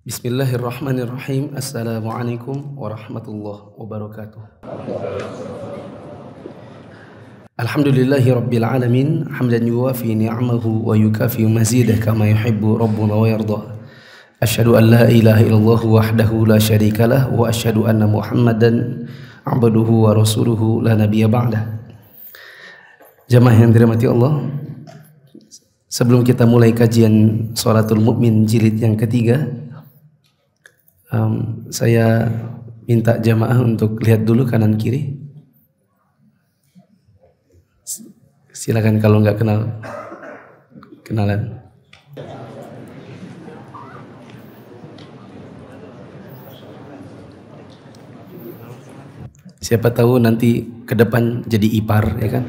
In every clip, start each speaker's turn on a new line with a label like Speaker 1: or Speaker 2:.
Speaker 1: Bismillahirrahmanirrahim. Assalamualaikum warahmatullahi wabarakatuh. Alhamdulillahi rabbil alamin, hamdan yuwafi ni'amahu wa yukafi mazidah kama yuhibbu rabbuna wa yarda. Asyhadu an la ilaha illallah wahdahu la syarikalah wa asyhadu anna Muhammadan abduhu wa rasuluhu la nabiyya ba'dah. Jamaah yang dirahmati Allah, sebelum kita mulai kajian Shalatul Mu'min jilid yang ketiga, saya minta jamaah untuk lihat dulu kanan kiri. Silakan kalau nggak kenalan. Siapa tahu nanti ke depan jadi ipar, ya kan?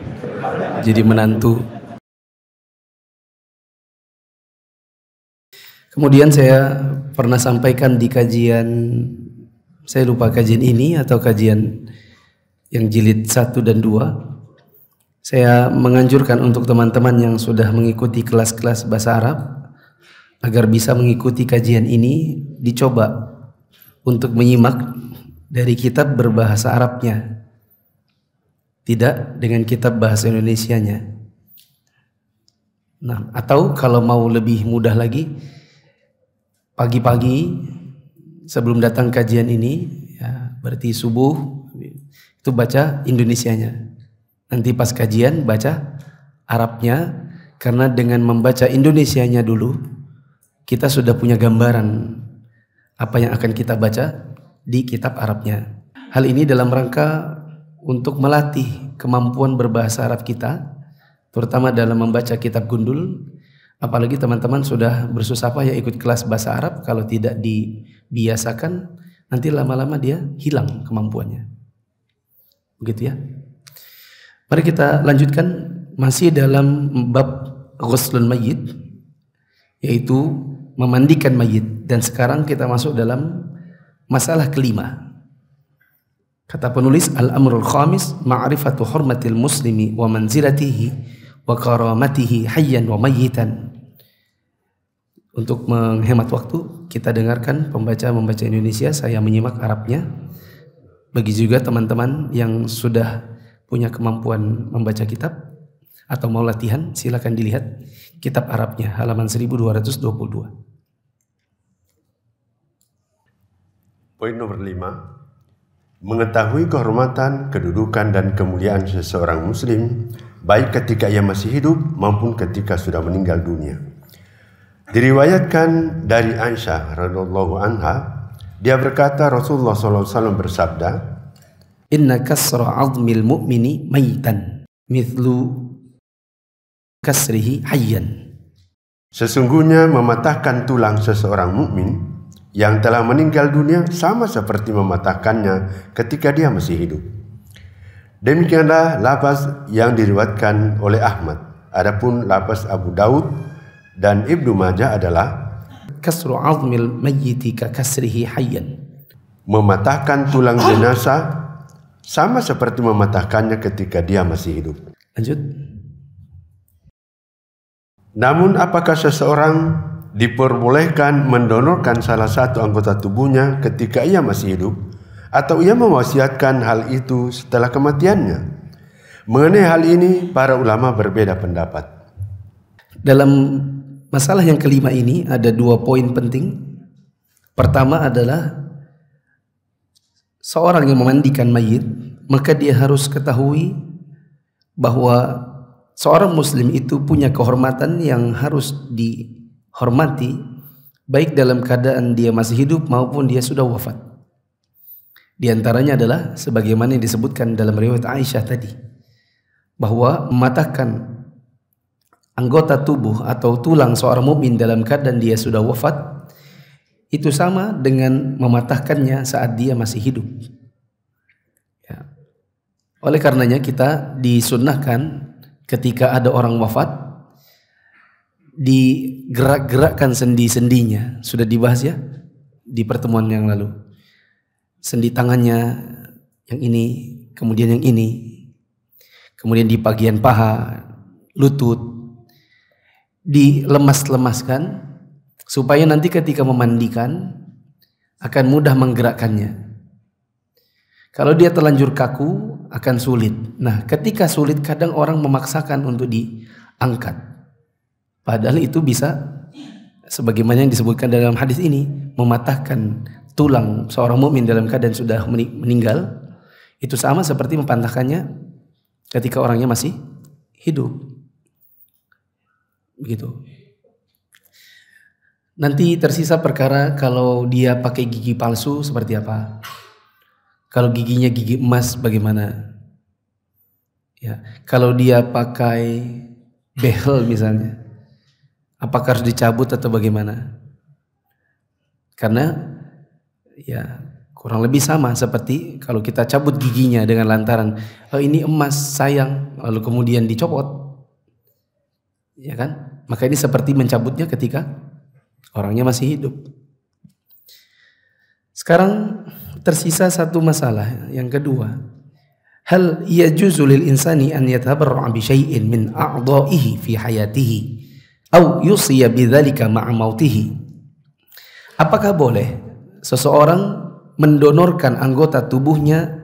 Speaker 1: Jadi menantu. Kemudian saya pernah sampaikan di kajian, saya lupa kajian ini atau kajian yang jilid 1 dan 2, saya menganjurkan untuk teman-teman yang sudah mengikuti kelas-kelas bahasa Arab agar bisa mengikuti kajian ini, dicoba untuk menyimak dari kitab berbahasa Arabnya, tidak dengan kitab bahasa Indonesianya. Nah, atau kalau mau lebih mudah lagi, pagi-pagi sebelum datang kajian ini, ya, berarti subuh, itu baca Indonesianya. Nanti pas kajian baca Arabnya, karena dengan membaca Indonesianya dulu kita sudah punya gambaran apa yang akan kita baca di kitab Arabnya. Hal ini dalam rangka untuk melatih kemampuan berbahasa Arab kita, terutama dalam membaca kitab gundul. Apalagi teman-teman sudah bersusah payah ikut kelas bahasa Arab, kalau tidak dibiasakan nanti lama-lama dia hilang kemampuannya. Begitu ya. Mari kita lanjutkan, masih dalam bab ghuslul mayyit, yaitu memandikan mayit, dan sekarang kita masuk dalam masalah kelima. Kata penulis, al-amrul khamis ma'rifatu hurmatil muslimi wa manzilatihi wa karamatihi hayyan wa mayyitan. Untuk menghemat waktu, kita dengarkan membaca Indonesia, saya menyimak Arabnya. Bagi juga teman-teman yang sudah punya kemampuan membaca kitab atau mau latihan, silakan dilihat kitab Arabnya halaman 1222.
Speaker 2: Poin nomor 5, mengetahui kehormatan, kedudukan dan kemuliaan seseorang muslim baik ketika ia masih hidup maupun ketika sudah meninggal dunia. Diriwayatkan dari Aisyah radhiyallahu anha, dia berkata Rasulullah SAW bersabda,
Speaker 1: inna kasra 'azmil mu'mini mayitan mithlu kasrihi hayyan.
Speaker 2: Sesungguhnya mematahkan tulang seseorang mukmin yang telah meninggal dunia sama seperti mematahkannya ketika dia masih hidup. Demikianlah lafaz yang diriwayatkan oleh Ahmad. Adapun lafaz Abu Daud dan Ibnu Majah adalah
Speaker 1: kasru 'azmil mayyiti ka kasrihi hayyan.
Speaker 2: Mematahkan tulang jenazah sama seperti mematahkannya ketika dia masih hidup.
Speaker 1: Lanjut.
Speaker 2: Namun apakah seseorang diperbolehkan mendonorkan salah satu anggota tubuhnya ketika ia masih hidup, atau ia mewasiatkan hal itu setelah kematiannya? Mengenai hal ini para ulama berbeda pendapat.
Speaker 1: Dalam masalah yang kelima ini ada 2 poin penting. Pertama adalah seorang yang memandikan mayit, maka dia harus ketahui bahwa seorang muslim itu punya kehormatan yang harus dihormati, baik dalam keadaan dia masih hidup maupun dia sudah wafat. Di antaranya adalah sebagaimana yang disebutkan dalam riwayat Aisyah tadi, bahwa mematahkan anggota tubuh atau tulang seorang mukmin dalam keadaan dia sudah wafat itu sama dengan mematahkannya saat dia masih hidup. Ya. Oleh karenanya kita disunnahkan ketika ada orang wafat digerak-gerakkan sendi-sendinya. Sudah dibahas ya di pertemuan yang lalu. Sendi tangannya yang ini, kemudian yang ini, kemudian di bagian paha, lutut, dilemas-lemaskan supaya nanti ketika memandikan akan mudah menggerakkannya. Kalau dia terlanjur kaku akan sulit. Nah, ketika sulit kadang orang memaksakan untuk diangkat. Padahal itu bisa sebagaimana yang disebutkan dalam hadis ini, mematahkan tulang seorang mukmin dalam keadaan sudah meninggal itu sama seperti mempatahkannya ketika orangnya masih hidup. Begitu. Nanti tersisa perkara kalau dia pakai gigi palsu seperti apa. Kalau giginya gigi emas bagaimana? Ya, kalau dia pakai behel misalnya, apakah harus dicabut atau bagaimana? Karena ya kurang lebih sama seperti kalau kita cabut giginya dengan lantaran oh ini emas sayang, lalu kemudian dicopot, ya kan? Maka ini seperti mencabutnya ketika orangnya masih hidup. Sekarang tersisa satu masalah, yang kedua, hal yajuzu lil insani an yatabarra'a bi syai'in min a'dha'ihi fi hayatihi aw yusiya bidzalika ma'a mautihi. Apakah boleh seseorang mendonorkan anggota tubuhnya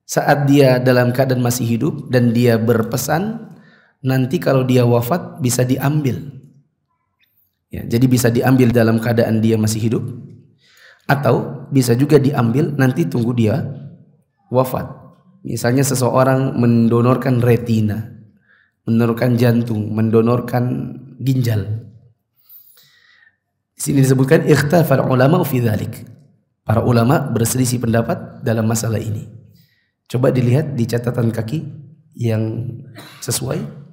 Speaker 1: saat dia dalam keadaan masih hidup dan dia berpesan nanti kalau dia wafat bisa diambil. Ya, jadi bisa diambil dalam keadaan dia masih hidup atau bisa juga diambil nanti tunggu dia wafat. Misalnya seseorang mendonorkan retina, mendonorkan jantung, mendonorkan ginjal. Di sini disebutkan ikhtafal ulama fi dzalik. Para ulama berselisih pendapat dalam masalah ini. Coba dilihat di catatan kaki yang sesuai.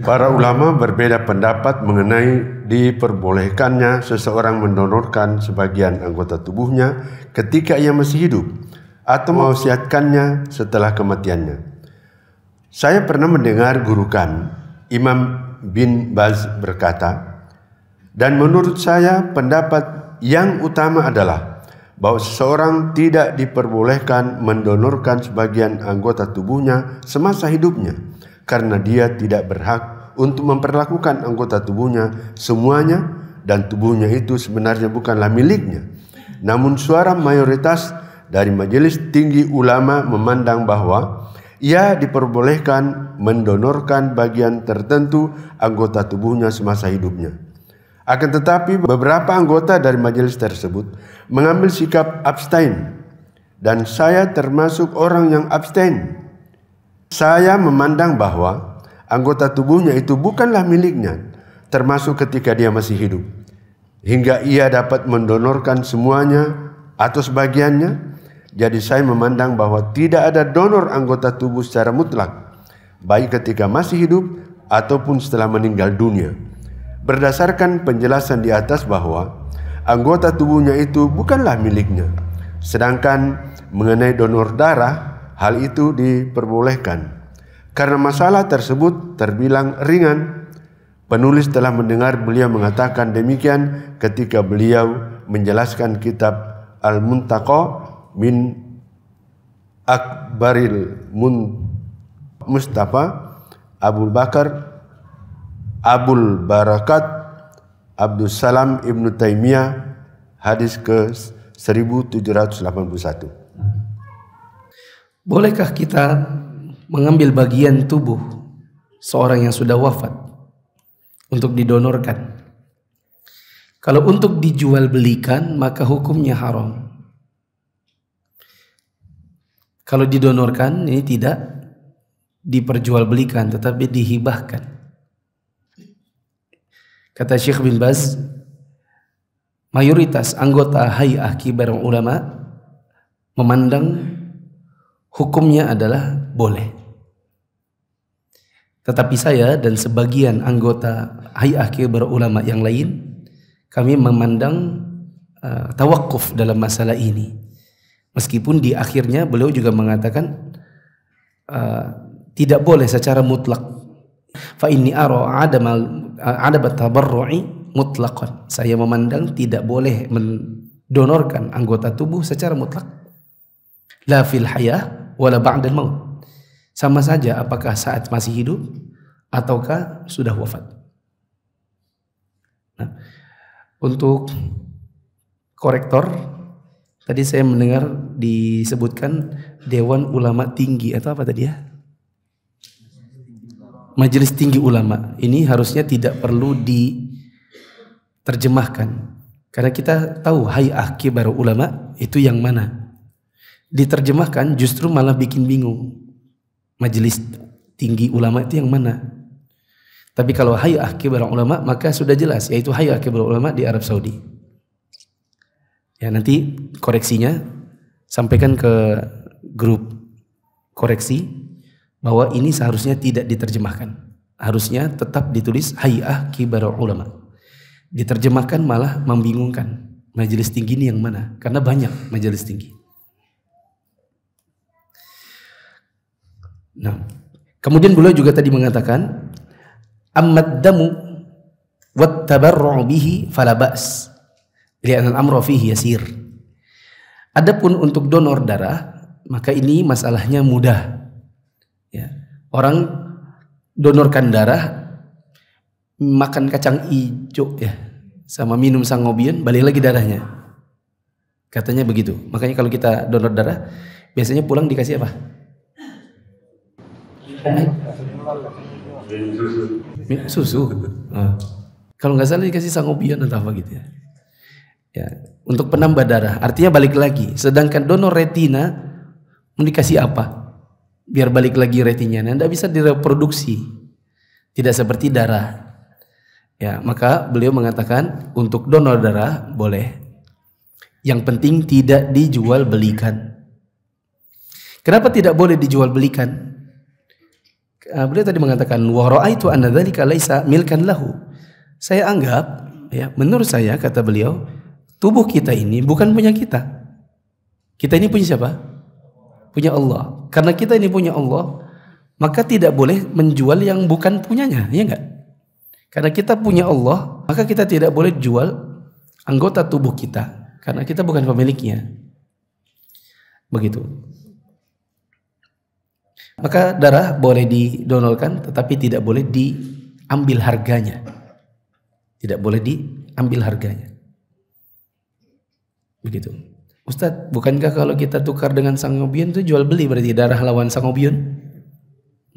Speaker 2: Para ulama berbeda pendapat mengenai diperbolehkannya seseorang mendonorkan sebagian anggota tubuhnya ketika ia masih hidup atau mewasiatkannya setelah kematiannya. Saya pernah mendengar guru kami, Imam bin Baz berkata, dan menurut saya pendapat yang utama adalah bahwa seseorang tidak diperbolehkan mendonorkan sebagian anggota tubuhnya semasa hidupnya, karena dia tidak berhak untuk memperlakukan anggota tubuhnya semuanya dan tubuhnya itu sebenarnya bukanlah miliknya. Namun suara mayoritas dari majelis tinggi ulama memandang bahwa ia diperbolehkan mendonorkan bagian tertentu anggota tubuhnya semasa hidupnya. Akan tetapi beberapa anggota dari majelis tersebut mengambil sikap abstain dan saya termasuk orang yang abstain. Saya memandang bahwa anggota tubuhnya itu bukanlah miliknya, termasuk ketika dia masih hidup, hingga ia dapat mendonorkan semuanya atau sebagiannya. Jadi saya memandang bahwa tidak ada donor anggota tubuh secara mutlak, baik ketika masih hidup ataupun setelah meninggal dunia. Berdasarkan penjelasan di atas bahwa anggota tubuhnya itu bukanlah miliknya. Sedangkan mengenai donor darah, hal itu diperbolehkan. Karena masalah tersebut terbilang ringan. Penulis telah mendengar beliau mengatakan demikian ketika beliau menjelaskan kitab Al-Muntaqa min Akbaril Mustafa Abul Barakat Abdul Salam Ibnu Taimiyah, hadis ke 1781.
Speaker 1: Bolehkah kita mengambil bagian tubuh seorang yang sudah wafat untuk didonorkan? Kalau untuk dijual belikan maka hukumnya haram. Kalau didonorkan ini tidak diperjualbelikan tetapi dihibahkan. Kata Syekh bin Baz, mayoritas anggota Hay'ah Kibar Ulama memandang hukumnya adalah boleh. Tetapi saya dan sebagian anggota Hay'ah Kibar Ulama yang lain, kami memandang tawakuf dalam masalah ini. Meskipun di akhirnya beliau juga mengatakan tidak boleh secara mutlak. Fa inni ara adab tabarru'i mutlaqan. Saya memandang tidak boleh mendonorkan anggota tubuh secara mutlak. La fil hayah wala ba'dal maut. Sama saja apakah saat masih hidup ataukah sudah wafat. Nah, untuk korektor. Tadi saya mendengar disebutkan Dewan Ulama Tinggi atau apa tadi ya? Majelis Tinggi Ulama. Ini harusnya tidak perlu diterjemahkan. Karena kita tahu Hay'ah Kibar Ulama itu yang mana. Diterjemahkan justru malah bikin bingung. Majelis Tinggi Ulama itu yang mana? Tapi kalau Hay'ah Kibar Ulama maka sudah jelas, yaitu Hay'ah Kibar Ulama di Arab Saudi. Ya, nanti koreksinya sampaikan ke grup koreksi bahwa ini seharusnya tidak diterjemahkan. Harusnya tetap ditulis Hay'ah Kibar Ulama. Diterjemahkan malah membingungkan. Majelis tinggi ini yang mana? Karena banyak majelis tinggi. Nah, kemudian beliau juga tadi mengatakan ammad damu wat tabarru' bihi fala ba's. Li'anal amru fihi yasir. Adapun untuk donor darah, maka ini masalahnya mudah. Ya. Orang donorkan darah, makan kacang hijau ya, sama minum sangobion, balik lagi darahnya. Katanya begitu. Makanya kalau kita donor darah, biasanya pulang dikasih apa? Susu. Kalau nggak salah dikasih sangobion atau apa gitu ya. Ya, untuk penambah darah, artinya balik lagi. Sedangkan donor retina mau dikasih apa? Biar balik lagi retinanya, tidak bisa direproduksi. Tidak seperti darah. Ya, maka beliau mengatakan untuk donor darah boleh. Yang penting tidak dijual belikan. Kenapa tidak boleh dijual belikan? Beliau tadi mengatakan wa ra'aitu anna dzalika laisa milkan lahu. Saya anggap, ya, menurut saya kata beliau, tubuh kita ini bukan punya kita. Kita ini punya siapa? Punya Allah. Karena kita ini punya Allah, maka tidak boleh menjual yang bukan punyanya, ya enggak? Karena kita punya Allah, maka kita tidak boleh jual anggota tubuh kita, karena kita bukan pemiliknya. Begitu. Maka darah boleh didonorkan, tetapi tidak boleh diambil harganya. Tidak boleh diambil harganya. Begitu. Ustadz, bukankah kalau kita tukar dengan sangobion itu jual beli berarti darah lawan sangobion?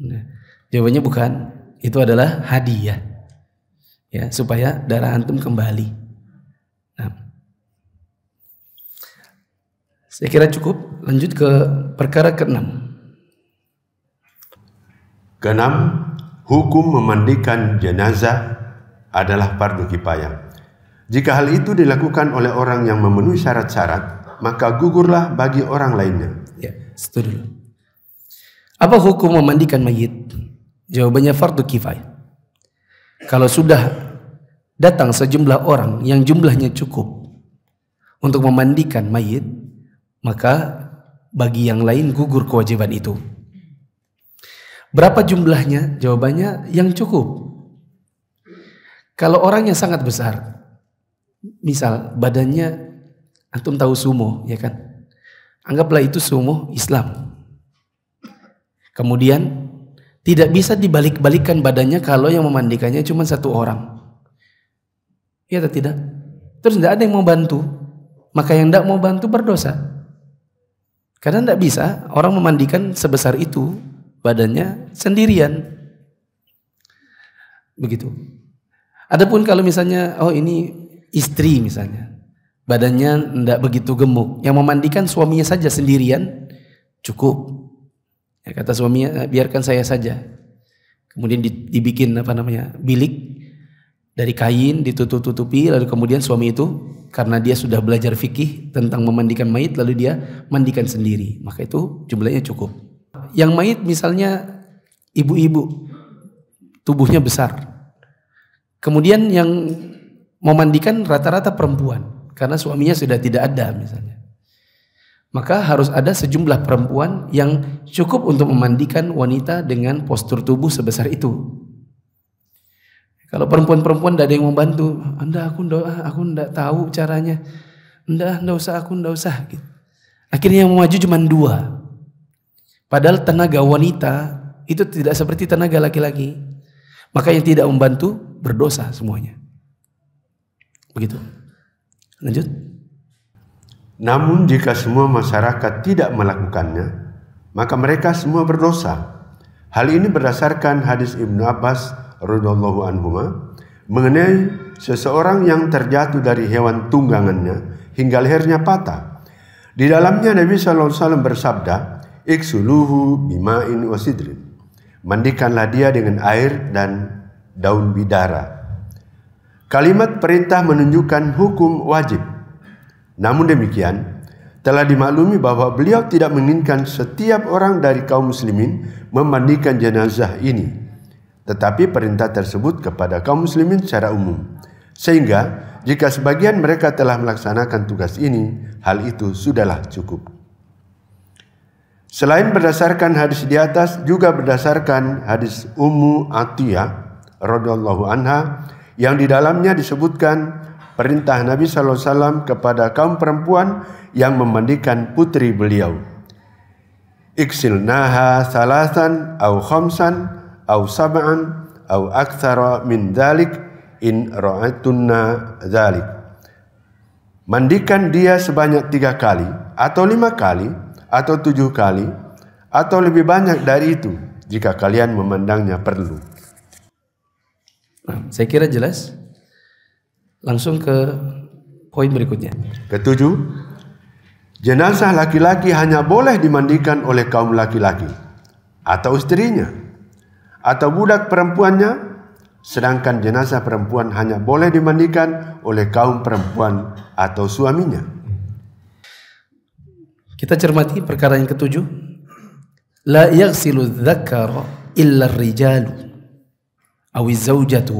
Speaker 1: Nah, jawabannya bukan. Itu adalah hadiah. Ya, supaya darah antum kembali. Nah, saya kira cukup. Lanjut ke perkara ke-6.
Speaker 2: Ke-6, hukum memandikan jenazah adalah fardu kifayah. Jika hal itu dilakukan oleh orang yang memenuhi syarat-syarat, maka gugurlah bagi orang lainnya.
Speaker 1: Ya, setuju. Apa hukum memandikan mayit? Jawabannya fardu kifayah. Kalau sudah datang sejumlah orang yang jumlahnya cukup untuk memandikan mayit, maka bagi yang lain gugur kewajiban itu. Berapa jumlahnya? Jawabannya yang cukup. Kalau orangnya sangat besar, misal badannya antum tahu sumo, ya kan? Anggaplah itu sumo Islam. Kemudian tidak bisa dibalik-balikan badannya kalau yang memandikannya cuma satu orang. Iya atau tidak? Terus tidak ada yang mau bantu. Maka yang tidak mau bantu berdosa. Karena tidak bisa orang memandikan sebesar itu badannya sendirian. Begitu. Adapun kalau misalnya ini istri misalnya, badannya tidak begitu gemuk, yang memandikan suaminya saja sendirian cukup. Ya, kata suaminya, biarkan saya saja. Kemudian dibikin bilik dari kain, ditutup-tutupi, lalu kemudian suami itu karena dia sudah belajar fikih tentang memandikan mayit, lalu dia mandikan sendiri. Maka itu jumlahnya cukup. Yang mayit misalnya ibu-ibu, tubuhnya besar. Kemudian yang memandikan rata-rata perempuan karena suaminya sudah tidak ada misalnya. Maka harus ada sejumlah perempuan yang cukup untuk memandikan wanita dengan postur tubuh sebesar itu. Kalau perempuan-perempuan tidak ada yang membantu, aku tidak tahu caranya. Tidak usah, aku tidak usah. Gitu. Akhirnya yang maju cuma 2. Padahal tenaga wanita itu tidak seperti tenaga laki-laki. Maka yang tidak membantu berdosa semuanya. Begitu. Lanjut.
Speaker 2: Namun jika semua masyarakat tidak melakukannya, maka mereka semua berdosa. Hal ini berdasarkan hadis Ibnu Abbas radhiyallahu anhuma mengenai seseorang yang terjatuh dari hewan tunggangannya hingga lehernya patah. Di dalamnya Nabi SAW bersabda, "Iksuluhu bima'in wa sidrin." Mandikanlah dia dengan air dan daun bidara. Kalimat perintah menunjukkan hukum wajib. Namun demikian, telah dimaklumi bahwa beliau tidak menginginkan setiap orang dari kaum muslimin memandikan jenazah ini, tetapi perintah tersebut kepada kaum muslimin secara umum. Sehingga jika sebagian mereka telah melaksanakan tugas ini, hal itu sudahlah cukup. Selain berdasarkan hadis di atas, juga berdasarkan hadis Ummu Atiyah radhiyallahu anha yang di dalamnya disebutkan perintah Nabi SAW kepada kaum perempuan yang memandikan putri beliau. Iksilnaha salasan au khamsan au sab'an au aktsara min dzalik in ra'aitunna dzalik. Mandikan dia sebanyak 3 kali atau 5 kali atau 7 kali atau lebih banyak dari itu jika kalian memandangnya perlu.
Speaker 1: Nah, saya kira jelas. Langsung ke poin berikutnya.
Speaker 2: Ketujuh, jenazah laki-laki hanya boleh dimandikan oleh kaum laki-laki atau istrinya atau budak perempuannya, sedangkan jenazah perempuan hanya boleh dimandikan oleh kaum perempuan atau suaminya.
Speaker 1: Kita cermati perkara yang ketujuh. La yaghsilu dzakar illa ar-rijalu aw az-zawjatu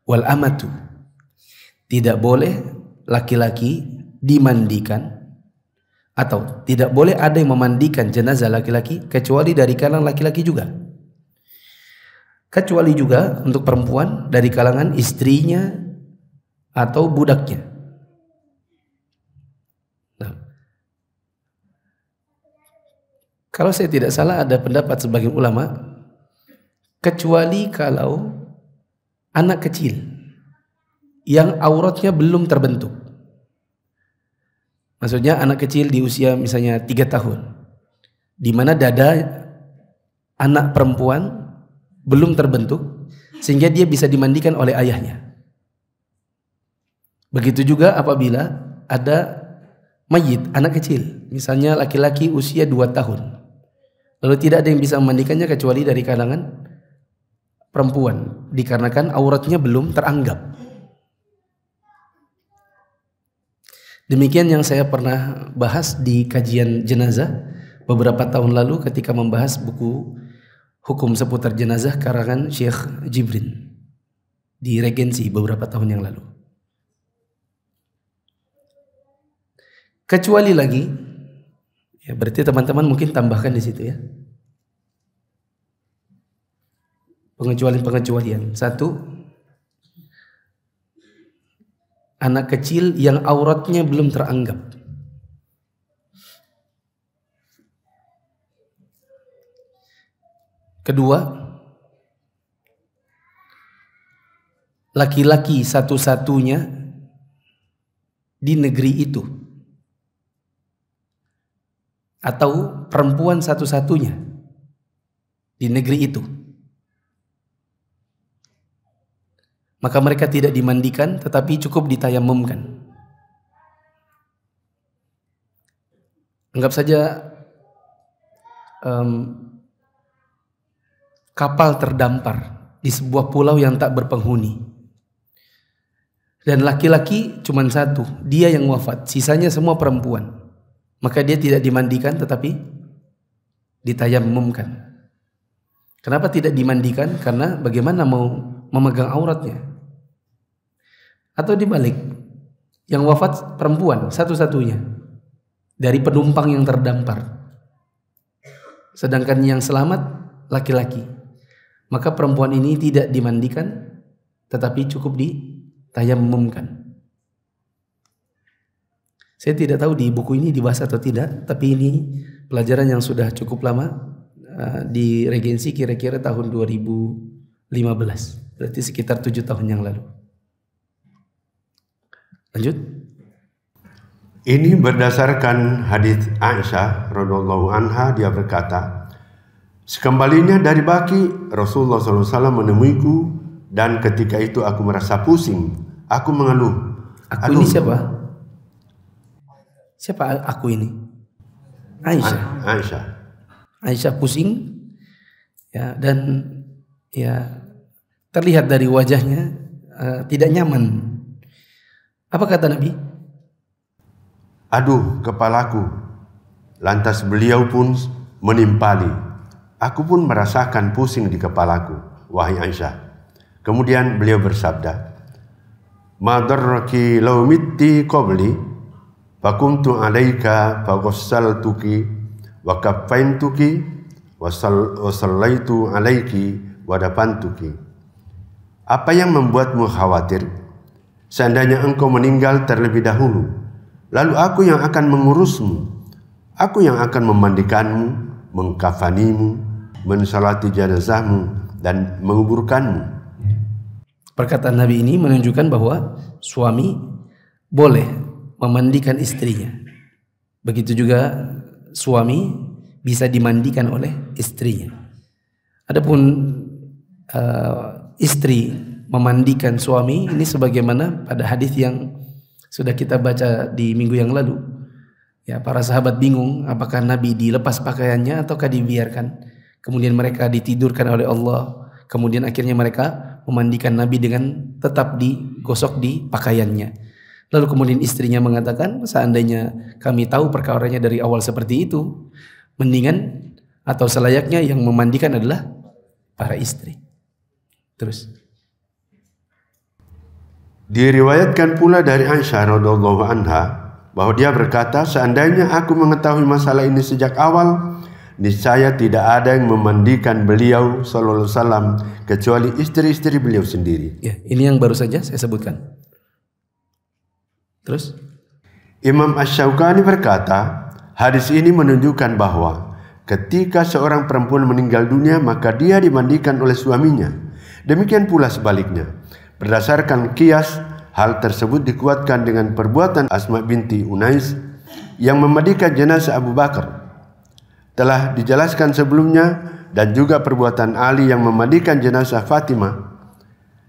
Speaker 1: wal amatu. Tidak boleh laki-laki dimandikan atau tidak boleh ada yang memandikan jenazah laki-laki kecuali dari kalangan laki-laki juga. Kecuali juga untuk perempuan dari kalangan istrinya atau budaknya. Nah, kalau saya tidak salah ada pendapat sebagian ulama, kecuali kalau anak kecil yang auratnya belum terbentuk. Maksudnya anak kecil di usia misalnya 3 tahun, di mana dada anak perempuan belum terbentuk sehingga dia bisa dimandikan oleh ayahnya. Begitu juga apabila ada mayit anak kecil, misalnya laki-laki usia 2 tahun, lalu tidak ada yang bisa memandikannya kecuali dari kalangan perempuan, dikarenakan auratnya belum teranggap. Demikian yang saya pernah bahas di kajian jenazah beberapa tahun lalu ketika membahas buku hukum seputar jenazah karangan Syekh Jibrin di Regensi beberapa tahun yang lalu. Kecuali lagi, ya berarti teman-teman mungkin tambahkan di situ ya. Pengecualian. 1, anak kecil yang auratnya belum teranggap. Kedua, laki-laki satu-satunya di negeri itu atau perempuan satu-satunya di negeri itu. Maka mereka tidak dimandikan tetapi cukup ditayamumkan. Anggap saja kapal terdampar di sebuah pulau yang tak berpenghuni. Dan laki-laki cuma 1, dia yang wafat, sisanya semua perempuan. Maka dia tidak dimandikan tetapi ditayamumkan. Kenapa tidak dimandikan? Karena bagaimana mau memegang auratnya? Atau dibalik, yang wafat perempuan satu-satunya dari penumpang yang terdampar, sedangkan yang selamat laki-laki. Maka perempuan ini tidak dimandikan tetapi cukup ditayamumkan. Saya tidak tahu di buku ini dibahas atau tidak, tapi ini pelajaran yang sudah cukup lama di Regensi, kira-kira tahun 2015, berarti sekitar 7 tahun yang lalu. Lanjut.
Speaker 2: Ini berdasarkan hadis Aisyah radhiyallahu anha, dia berkata, sekembalinya dari Baki, Rasulullah SAW menemuiku dan ketika itu aku merasa pusing. Aku mengeluh.
Speaker 1: Aku ini siapa? Siapa aku ini? Aisyah. Aisyah pusing, ya, dan ya terlihat dari wajahnya tidak nyaman. Apa kata Nabi?
Speaker 2: Aduh, kepalaku. Lantas beliau pun menimpali. Aku pun merasakan pusing di kepalaku, wahai Aisyah. Kemudian beliau bersabda, ma darraki law mitti qabli fakuntu alaika faghassaltuki wa kaffaintuki wa sallaitu alaiki wa dafantuki. Apa yang membuatmu khawatir? Seandainya engkau meninggal terlebih dahulu, lalu aku yang akan mengurusmu, aku yang akan memandikanmu, mengkafanimu, mensalati jenazahmu, dan menguburkanmu.
Speaker 1: Perkataan Nabi ini menunjukkan bahwa suami boleh memandikan istrinya. Begitu juga suami bisa dimandikan oleh istrinya. Adapun istri memandikan suami ini sebagaimana pada hadis yang sudah kita baca di minggu yang lalu. Ya, para sahabat bingung apakah Nabi dilepas pakaiannya ataukah dibiarkan. Kemudian mereka ditidurkan oleh Allah. Kemudian akhirnya mereka memandikan Nabi dengan tetap digosok di pakaiannya. Lalu kemudian istrinya mengatakan, seandainya kami tahu perkaranya dari awal seperti itu, mendingan atau selayaknya yang memandikan adalah para istri. Terus
Speaker 2: diriwayatkan pula dari Aisyah radhiyallahu anha bahwa dia berkata, seandainya aku mengetahui masalah ini sejak awal, niscaya tidak ada yang memandikan beliau sallallahu alaihi wasallam kecuali istri-istri beliau sendiri.
Speaker 1: Ya, ini yang baru saja saya sebutkan. Terus
Speaker 2: Imam Asy-Syaukani berkata, hadis ini menunjukkan bahwa ketika seorang perempuan meninggal dunia maka dia dimandikan oleh suaminya. Demikian pula sebaliknya. Berdasarkan qiyas, hal tersebut dikuatkan dengan perbuatan Asma binti Unais yang memandikan jenazah Abu Bakar. Telah dijelaskan sebelumnya, dan juga perbuatan Ali yang memandikan jenazah Fatimah,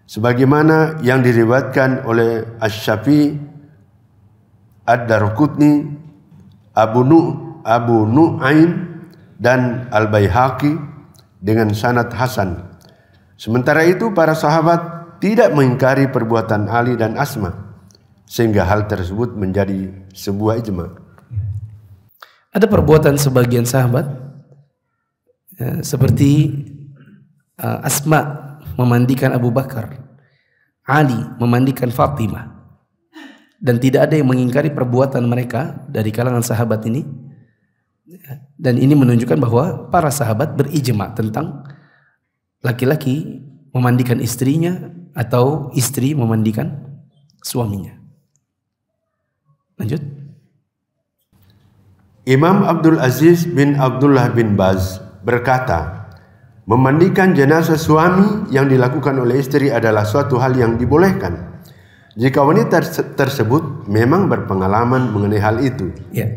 Speaker 2: sebagaimana yang diriwayatkan oleh Asy-Syafi'i, Ad-Darqutni, Abu Nu'aim dan Al-Baihaqi dengan sanad hasan. Sementara itu para sahabat tidak mengingkari perbuatan Ali dan Asma, sehingga hal tersebut menjadi sebuah ijma.
Speaker 1: Ada perbuatan sebagian sahabat ya, seperti Asma memandikan Abu Bakar, Ali memandikan Fatimah, dan tidak ada yang mengingkari perbuatan mereka dari kalangan sahabat ini. Dan ini menunjukkan bahwa para sahabat berijma tentang laki-laki memandikan istrinya atau istri memandikan suaminya. Lanjut.
Speaker 2: Imam Abdul Aziz bin Abdullah bin Baz berkata, memandikan jenazah suami yang dilakukan oleh istri adalah suatu hal yang dibolehkan jika wanita tersebut memang berpengalaman mengenai hal itu.
Speaker 1: Ya.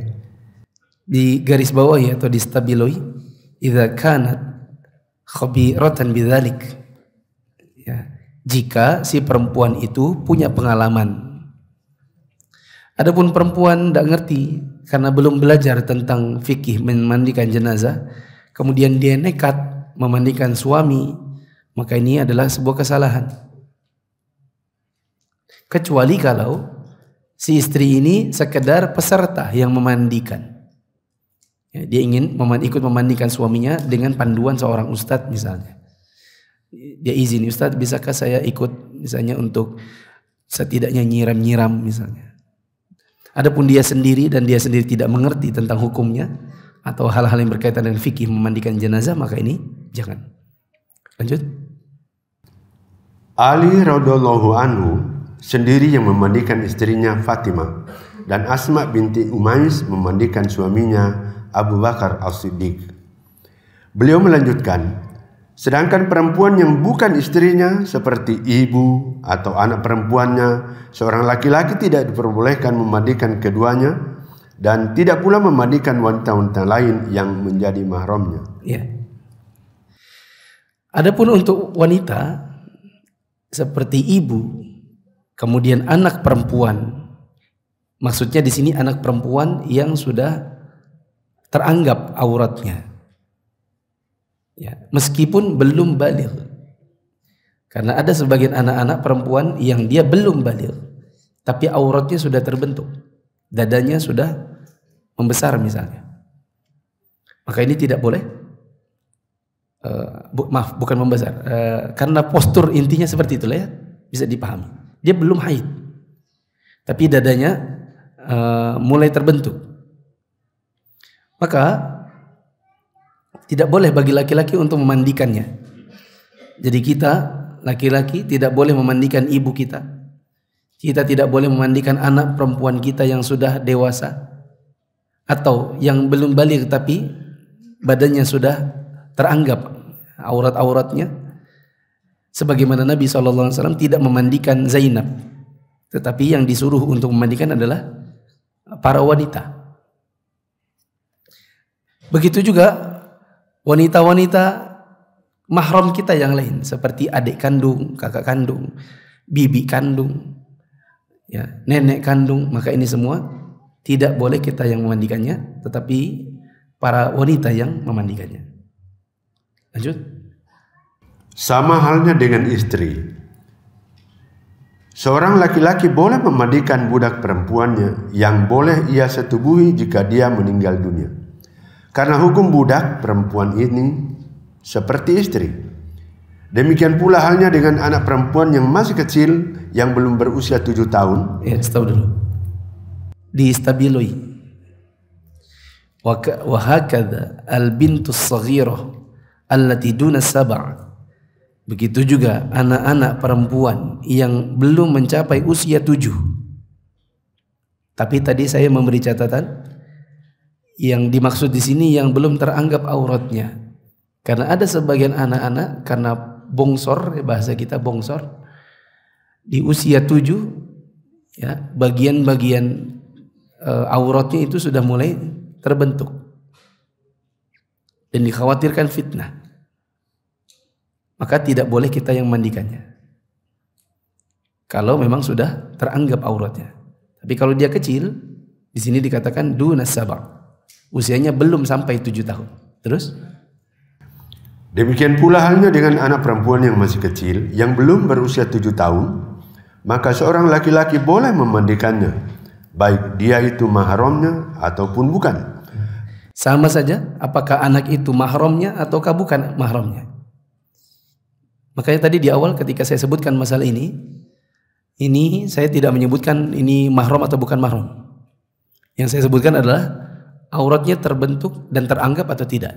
Speaker 1: Di garis bawahi atau di stabiloi, idza kanat khabiratan bidzalik. Ya, jika si perempuan itu punya pengalaman. Adapun perempuan tidak ngerti karena belum belajar tentang fikih memandikan jenazah, kemudian dia nekat memandikan suami, maka ini adalah sebuah kesalahan. Kecuali kalau si istri ini sekedar peserta yang memandikan. Ya, dia ingin ikut memandikan suaminya dengan panduan seorang ustadz misalnya. Dia izin, ustadz bisakah saya ikut misalnya untuk setidaknya nyiram-nyiram misalnya. Adapun dia sendiri dan dia sendiri tidak mengerti tentang hukumnya atau hal-hal yang berkaitan dengan fikih memandikan jenazah, maka ini jangan. Lanjut.
Speaker 2: Ali radhiyallahu anhu sendiri yang memandikan istrinya Fatimah, dan Asma binti Umais memandikan suaminya Abu Bakar As-Siddiq. Beliau melanjutkan, Sedangkan perempuan yang bukan istrinya seperti ibu atau anak perempuannya, seorang laki-laki tidak diperbolehkan memandikan keduanya dan tidak pula memandikan wanita-wanita lain yang menjadi mahramnya.
Speaker 1: Ya. Adapun untuk wanita seperti ibu, kemudian anak perempuan, maksudnya di sini anak perempuan yang sudah teranggap auratnya. Ya, meskipun belum baligh. Karena ada sebagian anak-anak perempuan yang dia belum baligh, tapi auratnya sudah terbentuk. Dadanya sudah membesar misalnya. Maka ini tidak boleh. Bukan membesar. Karena postur intinya seperti itulah ya, bisa dipahami. Dia belum haid, tapi dadanya mulai terbentuk. Maka tidak boleh bagi laki-laki untuk memandikannya. Jadi kita laki-laki tidak boleh memandikan ibu kita. Kita tidak boleh memandikan anak perempuan kita yang sudah dewasa atau yang belum baligh tapi badannya sudah teranggap aurat-auratnya. Sebagaimana Nabi SAW tidak memandikan Zainab, tetapi yang disuruh untuk memandikan adalah para wanita. Begitu juga wanita-wanita mahram kita yang lain seperti adik kandung, kakak kandung, bibi kandung, ya, nenek kandung, maka ini semua tidak boleh kita yang memandikannya, tetapi para wanita yang memandikannya. Lanjut.
Speaker 2: Sama halnya dengan istri. Seorang laki-laki boleh memandikan budak perempuannya yang boleh ia setubuhi jika dia meninggal dunia. Karena hukum budak perempuan ini seperti istri. Demikian pula halnya dengan anak perempuan yang masih kecil yang belum berusia 7 tahun.
Speaker 1: Ya, stop dulu. Diistabiloi. Wa hakadha al-bintu as-saghirah allati duna sab'a. Begitu juga anak-anak perempuan yang belum mencapai usia 7. Tapi tadi saya memberi catatan, yang dimaksud di sini yang belum teranggap auratnya. Karena ada sebagian anak-anak karena bongsor, bahasa kita bongsor, di usia 7 ya, bagian-bagian auratnya itu sudah mulai terbentuk dan dikhawatirkan fitnah. Maka tidak boleh kita yang mandikannya kalau memang sudah teranggap auratnya. Tapi kalau dia kecil, di sini dikatakan duna sab'a, usianya belum sampai 7 tahun. Terus?
Speaker 2: Demikian pula halnya dengan anak perempuan yang masih kecil, yang belum berusia 7 tahun, maka seorang laki-laki boleh memandikannya, baik dia itu mahramnya ataupun bukan.
Speaker 1: Sama saja, apakah anak itu mahramnya ataukah bukan mahramnya. Makanya tadi di awal ketika saya sebutkan masalah ini saya tidak menyebutkan ini mahram atau bukan mahram. Yang saya sebutkan adalah auratnya terbentuk dan teranggap atau tidak.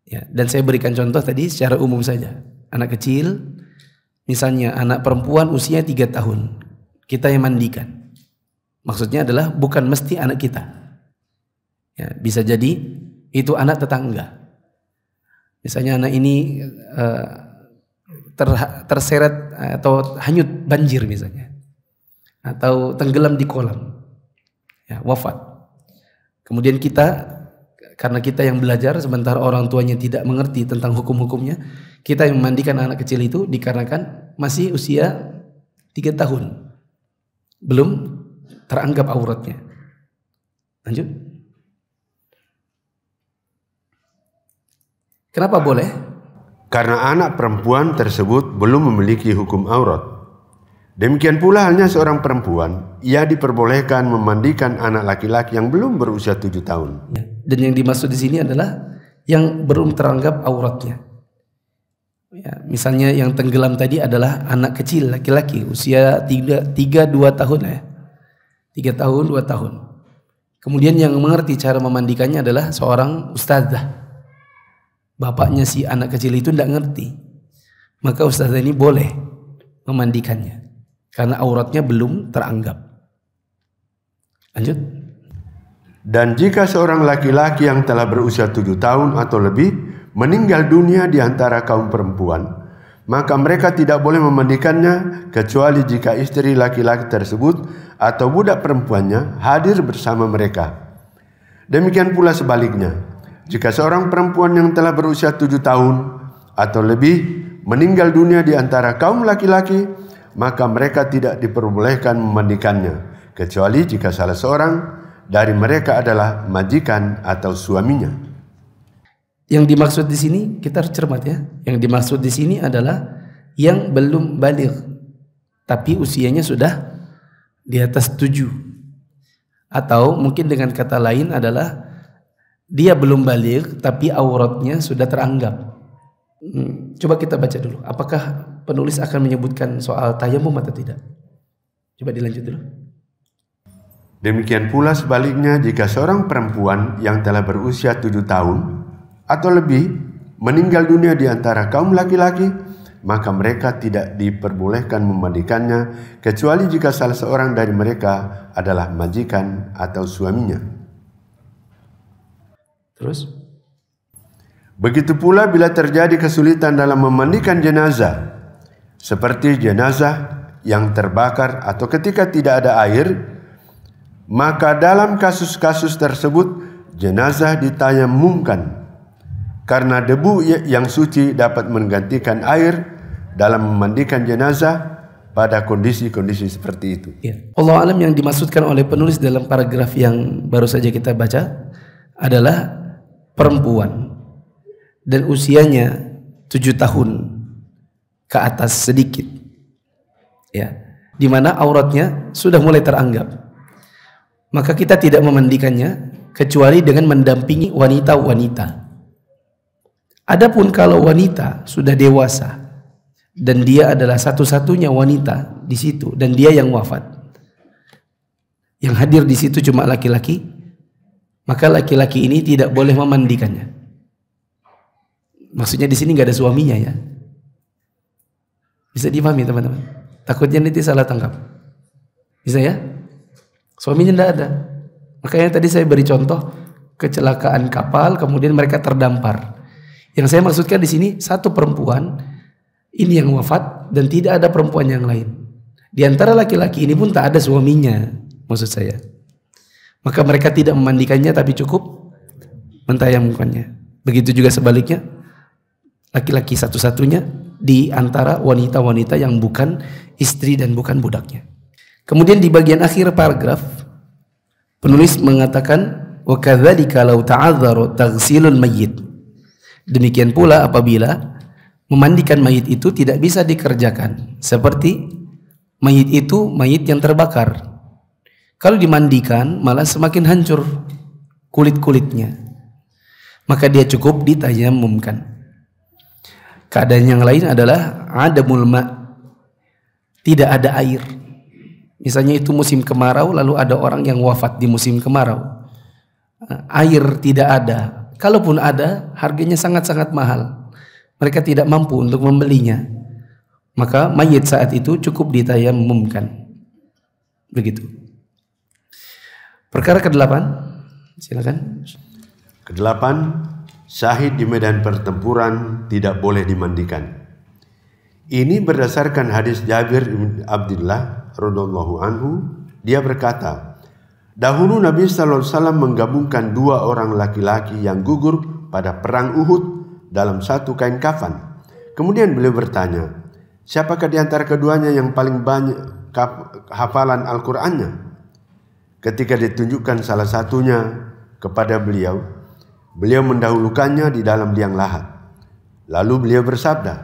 Speaker 1: Ya, dan saya berikan contoh tadi secara umum saja. Anak kecil, misalnya anak perempuan usia 3 tahun, kita yang mandikan. Maksudnya adalah bukan mesti anak kita. Ya, bisa jadi itu anak tetangga. Misalnya anak ini terseret atau hanyut banjir misalnya, atau tenggelam di kolam, ya, wafat. Kemudian kita, karena kita yang belajar sementara orang tuanya tidak mengerti tentang hukum-hukumnya, kita yang memandikan anak kecil itu dikarenakan masih usia 3 tahun, belum teranggap auratnya. Lanjut. Kenapa boleh?
Speaker 2: Karena anak perempuan tersebut belum memiliki hukum aurat. Demikian pula halnya seorang perempuan, ia diperbolehkan memandikan anak laki-laki yang belum berusia 7 tahun.
Speaker 1: Dan yang dimaksud di sini adalah yang belum teranggap auratnya. Ya, misalnya yang tenggelam tadi adalah anak kecil laki-laki usia 3-2 tahun ya. 3 tahun, 2 tahun. Kemudian yang mengerti cara memandikannya adalah seorang ustazah. Bapaknya si anak kecil itu tidak ngerti, maka ustazah ini boleh memandikannya karena auratnya belum teranggap. Lanjut.
Speaker 2: Dan jika seorang laki-laki yang telah berusia 7 tahun atau lebih meninggal dunia di antara kaum perempuan, maka mereka tidak boleh memandikannya kecuali jika istri laki-laki tersebut atau budak perempuannya hadir bersama mereka. Demikian pula sebaliknya, jika seorang perempuan yang telah berusia 7 tahun atau lebih meninggal dunia di antara kaum laki-laki, maka mereka tidak diperbolehkan memandikannya, kecuali jika salah seorang dari mereka adalah majikan atau suaminya.
Speaker 1: Yang dimaksud di sini kita harus cermat ya. Yang dimaksud di sini adalah yang belum baligh tapi usianya sudah di atas 7. Atau mungkin dengan kata lain adalah dia belum baligh tapi auratnya sudah teranggap. Coba kita baca dulu. Apakah penulis akan menyebutkan soal tayamum atau tidak? Coba dilanjut dulu.
Speaker 2: Demikian pula sebaliknya, jika seorang perempuan yang telah berusia 7 tahun atau lebih meninggal dunia di antara kaum laki-laki, maka mereka tidak diperbolehkan memandikannya kecuali jika salah seorang dari mereka adalah majikan atau suaminya.
Speaker 1: Terus?
Speaker 2: Begitu pula bila terjadi kesulitan dalam memandikan jenazah, seperti jenazah yang terbakar atau ketika tidak ada air, maka dalam kasus-kasus tersebut jenazah ditayamumkan karena debu yang suci dapat menggantikan air dalam memandikan jenazah pada kondisi-kondisi seperti itu.
Speaker 1: Ya. Allah alam, yang dimaksudkan oleh penulis dalam paragraf yang baru saja kita baca adalah perempuan dan usianya 7 tahun ke atas sedikit, ya, di mana auratnya sudah mulai teranggap. Maka kita tidak memandikannya kecuali dengan mendampingi wanita-wanita. Adapun kalau wanita sudah dewasa dan dia adalah satu-satunya wanita di situ dan dia yang wafat, yang hadir di situ cuma laki-laki, maka laki-laki ini tidak boleh memandikannya. Maksudnya di sini nggak ada suaminya ya. Bisa dipahami teman-teman? Takutnya nanti salah tangkap. Bisa ya? Suaminya tidak ada. Makanya tadi saya beri contoh kecelakaan kapal, kemudian mereka terdampar. Yang saya maksudkan di sini satu perempuan ini yang wafat dan tidak ada perempuan yang lain. Di antara laki-laki ini pun tak ada suaminya, maksud saya. Maka mereka tidak memandikannya tapi cukup mentayamumkannya. Begitu juga sebaliknya, laki-laki satu-satunya di antara wanita-wanita yang bukan istri dan bukan budaknya. Kemudian di bagian akhir paragraf penulis mengatakan wa kadzalika law ta'adzara taghsilul mayyit. Demikian pula apabila memandikan mayit itu tidak bisa dikerjakan, seperti mayit itu mayit yang terbakar. Kalau dimandikan malah semakin hancur kulit-kulitnya, maka dia cukup ditayamumkan. Keadaan yang lain adalah adamul ma', tidak ada air. Misalnya itu musim kemarau, lalu ada orang yang wafat di musim kemarau. Air tidak ada. Kalaupun ada, harganya sangat-sangat mahal. Mereka tidak mampu untuk membelinya. Maka mayit saat itu cukup ditayamumkan. Begitu. Perkara ke-8, silakan.
Speaker 2: Ke-8, syahid di medan pertempuran tidak boleh dimandikan. Ini berdasarkan hadis Jabir bin Abdullah radhiyallahu anhu. Dia berkata, dahulu Nabi sallallahu alaihi wasallam menggabungkan 2 orang laki-laki yang gugur pada perang Uhud dalam satu kain kafan. Kemudian beliau bertanya, siapakah di antara keduanya yang paling banyak hafalan Al-Qur'annya? Ketika ditunjukkan salah satunya kepada beliau, beliau mendahulukannya di dalam liang lahat. Lalu beliau bersabda,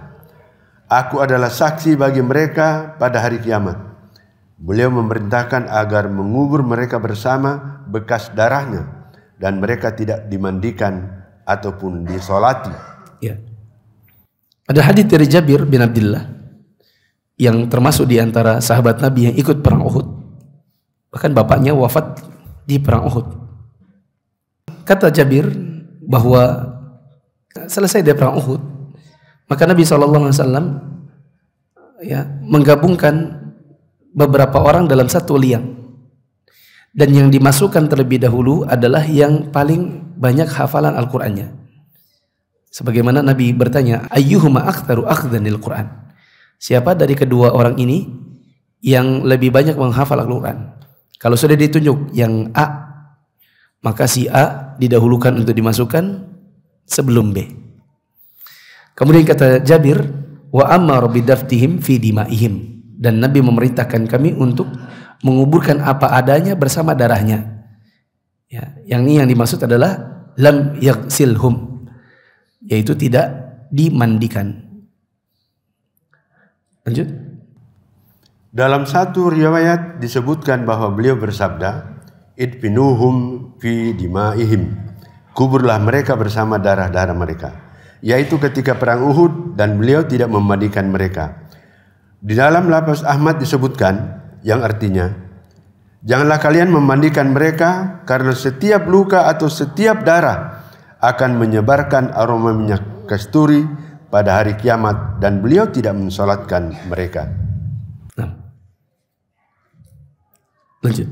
Speaker 2: aku adalah saksi bagi mereka pada hari kiamat. Beliau memerintahkan agar mengubur mereka bersama bekas darahnya dan mereka tidak dimandikan ataupun disolati.
Speaker 1: Ya. Ada hadis dari Jabir bin Abdullah yang termasuk di antara sahabat Nabi yang ikut perang Uhud. Bahkan bapaknya wafat di perang Uhud. Kata Jabir bahwa selesai dari perang Uhud, maka Nabi SAW ya menggabungkan beberapa orang dalam satu liang, dan yang dimasukkan terlebih dahulu adalah yang paling banyak hafalan Al-Qur'annya. Sebagaimana Nabi bertanya, ayyuhuma aktsaru akhdhanil Qur'an? Siapa dari kedua orang ini yang lebih banyak menghafal Al-Qur'an? Kalau sudah ditunjuk yang A, maka si A didahulukan untuk dimasukkan sebelum B. Kemudian kata Jabir, wa amara bidaftihim fi dimaihim, dan Nabi memerintahkan kami untuk menguburkan apa adanya bersama darahnya. Ya, yang ini yang dimaksud adalah lam yaghsilhum, yaitu tidak dimandikan. Lanjut.
Speaker 2: Dalam satu riwayat disebutkan bahwa beliau bersabda, idfinuhum fi dimaihim, kuburlah mereka bersama darah-darah mereka, yaitu ketika perang Uhud, dan beliau tidak memandikan mereka. Di dalam lafaz Ahmad disebutkan yang artinya, janganlah kalian memandikan mereka karena setiap luka atau setiap darah akan menyebarkan aroma minyak kasturi pada hari kiamat, dan beliau tidak mensolatkan mereka.
Speaker 1: Lanjut.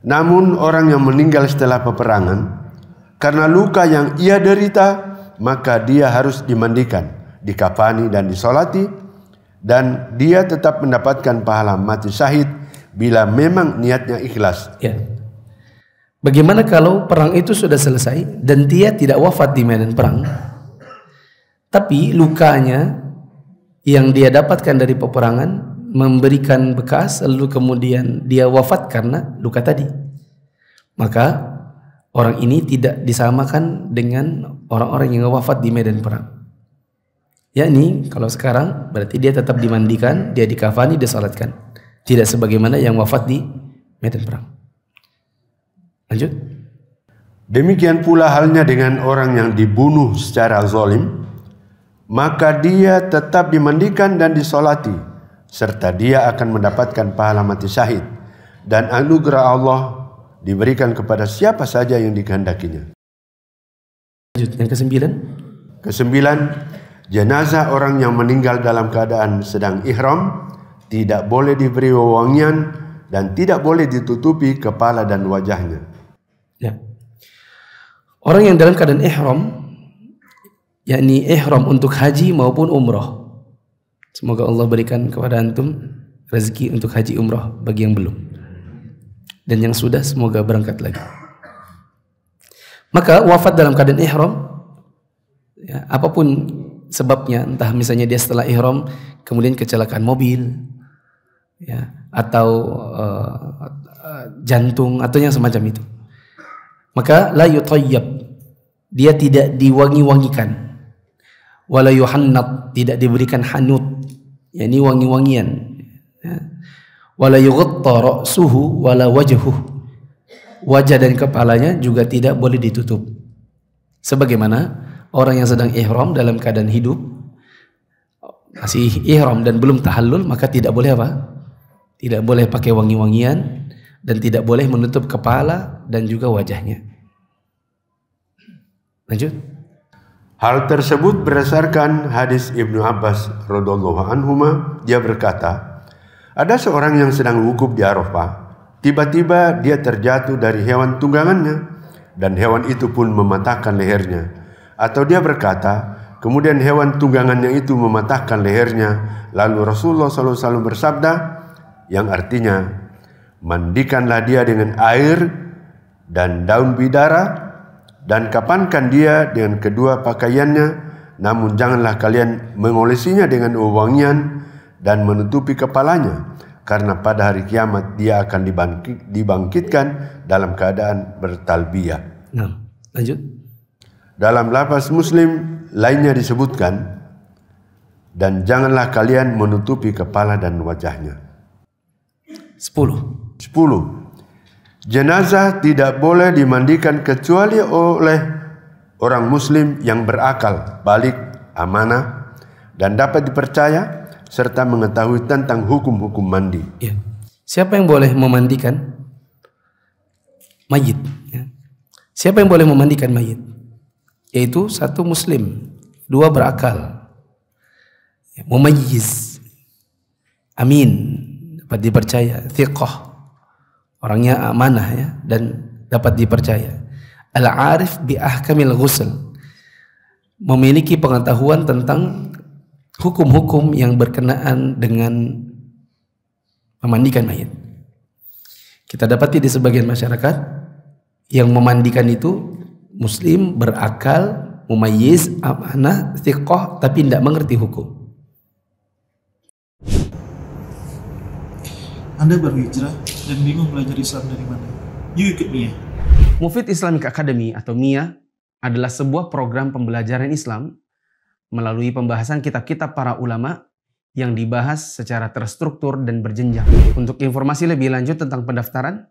Speaker 2: Namun orang yang meninggal setelah peperangan karena luka yang ia derita, maka dia harus dimandikan, dikafani dan disolati, dan dia tetap mendapatkan pahala mati syahid bila memang niatnya ikhlas.
Speaker 1: Ya. Bagaimana kalau perang itu sudah selesai dan dia tidak wafat di medan perang, tapi lukanya yang dia dapatkan dari peperangan memberikan bekas, lalu kemudian dia wafat karena luka tadi, maka orang ini tidak disamakan dengan orang-orang yang wafat di medan perang. Yakni kalau sekarang berarti dia tetap dimandikan, dia dikafani, disalatkan, tidak sebagaimana yang wafat di medan perang. Lanjut.
Speaker 2: Demikian pula halnya dengan orang yang dibunuh secara zalim, maka dia tetap dimandikan dan disolati, serta dia akan mendapatkan pahala mati syahid, dan anugerah Allah diberikan kepada siapa saja yang dikehendakinya.
Speaker 1: Lanjut, yang kesembilan.
Speaker 2: Kesembilan, jenazah orang yang meninggal dalam keadaan sedang ihram tidak boleh diberi wewangian dan tidak boleh ditutupi kepala dan wajahnya.
Speaker 1: Ya. Orang yang dalam keadaan ihram, yakni ihram untuk haji maupun umrah. Semoga Allah berikan kepada antum rezeki untuk haji umrah bagi yang belum. Dan yang sudah semoga berangkat lagi. Maka wafat dalam keadaan ihram, ya, apapun sebabnya, entah misalnya dia setelah ihram kemudian kecelakaan mobil, ya, atau jantung atau yang semacam itu, maka la yutayyab, dia tidak diwangi-wangikan, wala yuhannat, tidak diberikan hanut, yakni wangi-wangian, ya. Wala yughatta ra'suhu wala wajhuhu, wajah dan kepalanya juga tidak boleh ditutup. Sebagaimana orang yang sedang ihram dalam keadaan hidup, masih ihram dan belum tahallul, maka tidak boleh apa? Tidak boleh pakai wangi-wangian dan tidak boleh menutup kepala dan juga wajahnya. Lanjut.
Speaker 2: Hal tersebut berdasarkan hadis Ibnu Abbas radhiyallahu anhuma, dia berkata, ada seorang yang sedang wukuf di Arafah, tiba-tiba dia terjatuh dari hewan tunggangannya dan hewan itu pun mematahkan lehernya. Atau dia berkata, kemudian hewan tunggangannya itu mematahkan lehernya, lalu Rasulullah SAW bersabda, yang artinya, mandikanlah dia dengan air dan daun bidara, dan kapankan dia dengan kedua pakaiannya, namun janganlah kalian mengolesinya dengan wewangian dan menutupi kepalanya, karena pada hari kiamat dia akan dibangkitkan dalam keadaan bertalbiyah.
Speaker 1: Nah, lanjut.
Speaker 2: Dalam lafaz Muslim lainnya disebutkan, dan janganlah kalian menutupi kepala dan wajahnya.
Speaker 1: 10.
Speaker 2: Jenazah tidak boleh dimandikan kecuali oleh orang muslim yang berakal, balik, amanah, dan dapat dipercaya, serta mengetahui tentang hukum-hukum mandi.
Speaker 1: Ya. Siapa yang boleh memandikan mayit? Ya. Siapa yang boleh memandikan mayit? Yaitu satu muslim, dua berakal, ya, mumayyiz, amin, dapat dipercaya, thiqah, orangnya amanah, ya, dan dapat dipercaya. Al-arif bi ahkamil ghusl, memiliki pengetahuan tentang hukum-hukum yang berkenaan dengan memandikan mayit. Kita dapati di sebagian masyarakat yang memandikan itu muslim, berakal, mumayyiz, amanah, thiqah, tapi tidak mengerti hukum.
Speaker 3: Anda baru hijrah dan bingung belajar Islam dari mana? Yuk ikut MIA.
Speaker 1: Mufid Islamic Academy atau MIA adalah sebuah program pembelajaran Islam melalui pembahasan kitab-kitab para ulama yang dibahas secara terstruktur dan berjenjang. Untuk informasi lebih lanjut tentang pendaftaran,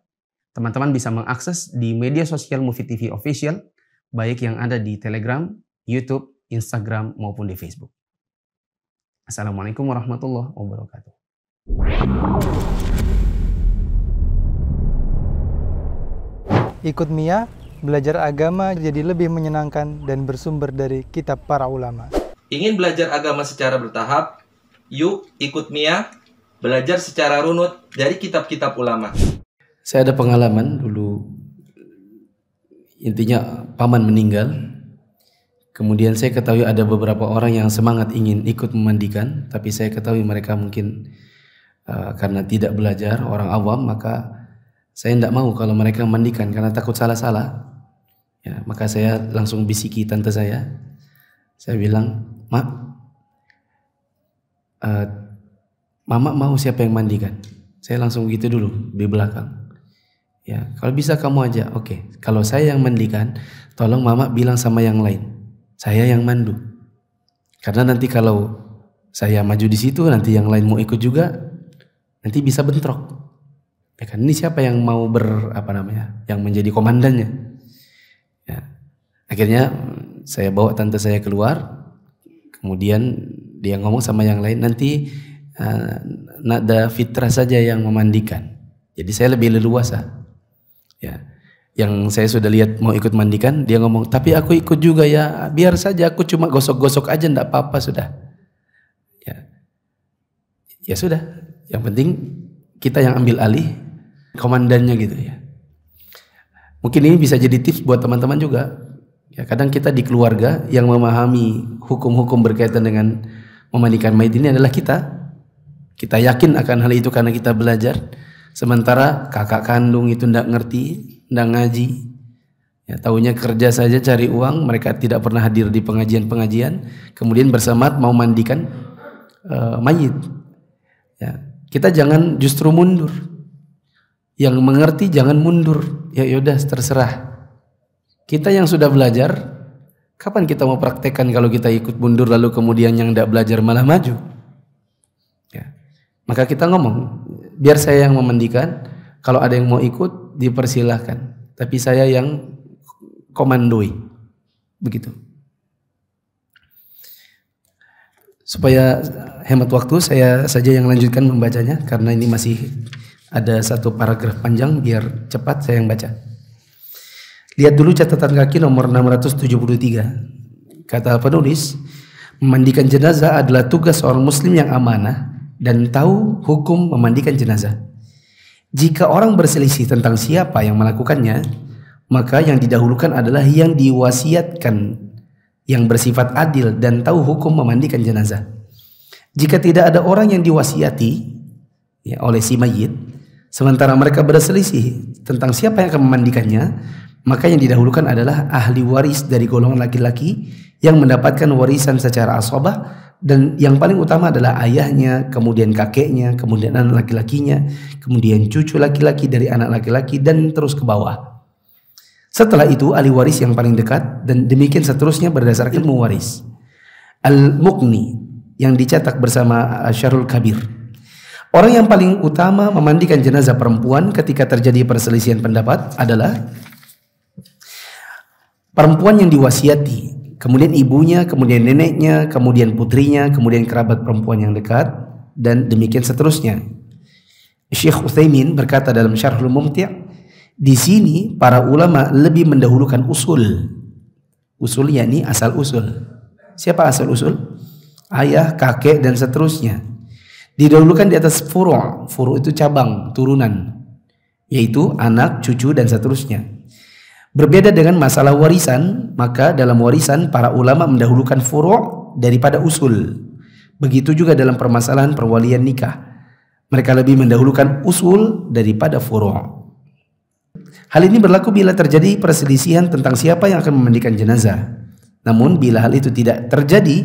Speaker 1: teman-teman bisa mengakses di media sosial Mufid TV Official, baik yang ada di Telegram, YouTube, Instagram, maupun di Facebook. Assalamualaikum warahmatullahi wabarakatuh.
Speaker 4: Ikut MIA, belajar agama jadi lebih menyenangkan dan bersumber dari kitab para ulama.
Speaker 5: Ingin belajar agama secara bertahap? Yuk ikut MIA, belajar secara runut dari kitab-kitab ulama.
Speaker 1: Saya ada pengalaman dulu, intinya paman meninggal. Kemudian saya ketahui ada beberapa orang yang semangat ingin ikut memandikan, tapi saya ketahui mereka mungkin karena tidak belajar, orang awam, maka saya tidak mau kalau mereka memandikan karena takut salah-salah. Ya, maka saya langsung bisiki tante saya. Saya bilang, "Mak, Mama mau siapa yang mandikan?" Saya langsung gitu dulu di belakang. Ya, kalau bisa kamu aja. Oke. Kalau saya yang mandikan, tolong Mama bilang sama yang lain. Saya yang mandu. Karena nanti kalau saya maju di situ, nanti yang lain mau ikut juga, nanti bisa bentrok. Ya kan, ini siapa yang mau yang menjadi komandannya? Ya. Akhirnya saya bawa tante saya keluar, kemudian dia ngomong sama yang lain, nanti nada fitrah saja yang memandikan. Jadi saya lebih leluasa. Ya. Yang saya sudah lihat mau ikut mandikan, dia ngomong, tapi aku ikut juga ya, biar saja aku cuma gosok-gosok aja, enggak apa-apa sudah. Ya sudah, yang penting kita yang ambil alih komandannya gitu ya. Mungkin ini bisa jadi tips buat teman-teman juga. Ya, kadang kita di keluarga yang memahami hukum-hukum berkaitan dengan memandikan mayit ini adalah kita. Kita yakin akan hal itu karena kita belajar. Sementara kakak kandung itu tidak ngerti, tidak ngaji. Ya, taunya kerja saja cari uang, mereka tidak pernah hadir di pengajian-pengajian. Kemudian bersemangat mau mandikan mayit. Ya, kita jangan justru mundur. Yang mengerti jangan mundur. Ya yaudah terserah. Kita yang sudah belajar, kapan kita mau praktekkan kalau kita ikut mundur lalu kemudian yang tidak belajar malah maju? Ya. Maka kita ngomong, biar saya yang memandikan, kalau ada yang mau ikut dipersilahkan. Tapi saya yang komandoi. Begitu. Supaya hemat waktu, saya saja yang lanjutkan membacanya karena ini masih ada satu paragraf panjang, biar cepat saya yang baca. Lihat dulu catatan kaki nomor 673. Kata penulis, memandikan jenazah adalah tugas seorang muslim yang amanah dan tahu hukum memandikan jenazah. Jika orang berselisih tentang siapa yang melakukannya, maka yang didahulukan adalah yang diwasiatkan, yang bersifat adil dan tahu hukum memandikan jenazah. Jika tidak ada orang yang diwasiati ya, oleh si mayit, sementara mereka berselisih tentang siapa yang akan memandikannya, maka yang didahulukan adalah ahli waris dari golongan laki-laki yang mendapatkan warisan secara asabah, dan yang paling utama adalah ayahnya, kemudian kakeknya, kemudian anak laki-lakinya, kemudian cucu laki-laki dari anak laki-laki, dan terus ke bawah. Setelah itu ahli waris yang paling dekat, dan demikian seterusnya berdasarkan ilmu waris. Al-Muqni yang dicetak bersama Syarhul Kabir. Orang yang paling utama memandikan jenazah perempuan ketika terjadi perselisihan pendapat adalah perempuan yang diwasiati, kemudian ibunya, kemudian neneknya, kemudian putrinya, kemudian kerabat perempuan yang dekat, dan demikian seterusnya. Syekh Utsaimin berkata dalam Syarhul Mumti', di sini para ulama lebih mendahulukan usul. Usul yakni asal usul. Siapa asal usul? Ayah, kakek, dan seterusnya. Didahulukan di atas furu'. Furu' itu cabang, turunan, yaitu anak, cucu, dan seterusnya. Berbeda dengan masalah warisan, maka dalam warisan para ulama mendahulukan furu' daripada usul. Begitu juga dalam permasalahan perwalian nikah. Mereka lebih mendahulukan usul daripada furu'. Hal ini berlaku bila terjadi perselisihan tentang siapa yang akan memandikan jenazah. Namun bila hal itu tidak terjadi,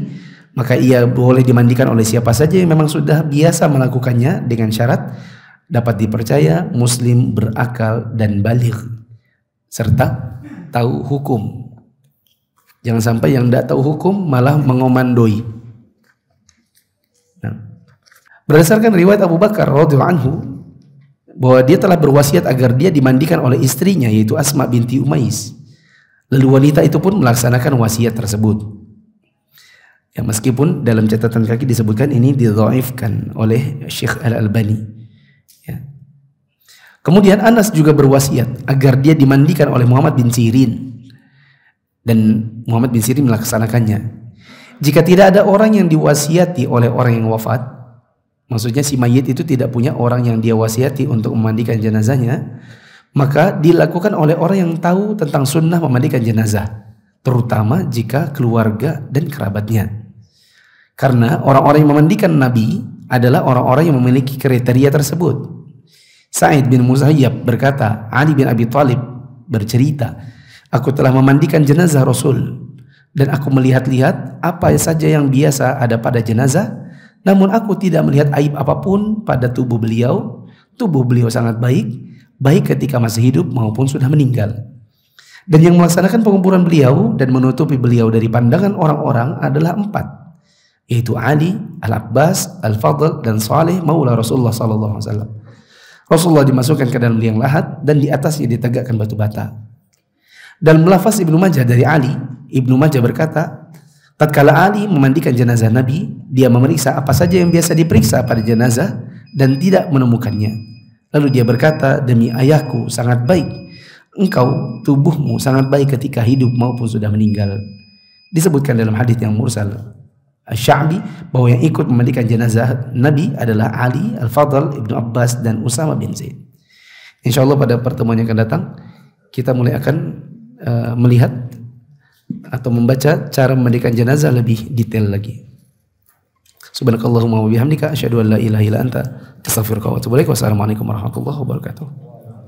Speaker 1: maka ia boleh dimandikan oleh siapa saja yang memang sudah biasa melakukannya dengan syarat dapat dipercaya, muslim, berakal, dan baligh, serta tahu hukum. Jangan sampai yang tidak tahu hukum malah mengomandoi. Nah, berdasarkan riwayat Abu Bakar radhiyallahu anhu bahwa dia telah berwasiat agar dia dimandikan oleh istrinya, yaitu Asma binti Umais. Lalu wanita itu pun melaksanakan wasiat tersebut. Ya, meskipun dalam catatan kaki disebutkan ini didhaifkan oleh Syekh Al-Albani. Ya. Kemudian Anas juga berwasiat agar dia dimandikan oleh Muhammad bin Sirin, dan Muhammad bin Sirin melaksanakannya. Jika tidak ada orang yang diwasiati oleh orang yang wafat, maksudnya si mayit itu tidak punya orang yang dia wasiati untuk memandikan jenazahnya, maka dilakukan oleh orang yang tahu tentang sunnah memandikan jenazah, terutama jika keluarga dan kerabatnya. Karena orang-orang yang memandikan Nabi adalah orang-orang yang memiliki kriteria tersebut. Sa'id bin Musayyab berkata, Ali bin Abi Thalib bercerita, aku telah memandikan jenazah Rasul dan aku melihat-lihat apa saja yang biasa ada pada jenazah, namun aku tidak melihat aib apapun pada tubuh beliau. Tubuh beliau sangat baik, baik ketika masih hidup maupun sudah meninggal. Dan yang melaksanakan penguburan beliau dan menutupi beliau dari pandangan orang-orang adalah 4, yaitu Ali, Al-Abbas, Al-Fadl, dan Saleh maula Rasulullah sallallahu alaihi wasallam. Rasulullah dimasukkan ke dalam liang lahat dan di atasnya ditegakkan batu bata. Dalam lafaz Ibnu Majah dari Ali, Ibnu Majah berkata, tatkala Ali memandikan jenazah Nabi, dia memeriksa apa saja yang biasa diperiksa pada jenazah dan tidak menemukannya. Lalu dia berkata, demi ayahku sangat baik, engkau tubuhmu sangat baik ketika hidup maupun sudah meninggal. Disebutkan dalam hadis yang mursal Asy-Sya'bi bahwa yang ikut memandikan jenazah Nabi adalah Ali, Al-Fadl, Ibnu Abbas, dan Usama bin Zaid. InsyaAllah pada pertemuan yang akan datang kita mulai akan melihat atau membaca cara memandikan jenazah lebih detail lagi. Subhanakallahumma wa bihamdika asyhadu an la ilaha illa anta astaghfiruka wa atubu ilaik. Wassalamualaikum warahmatullahi wabarakatuh.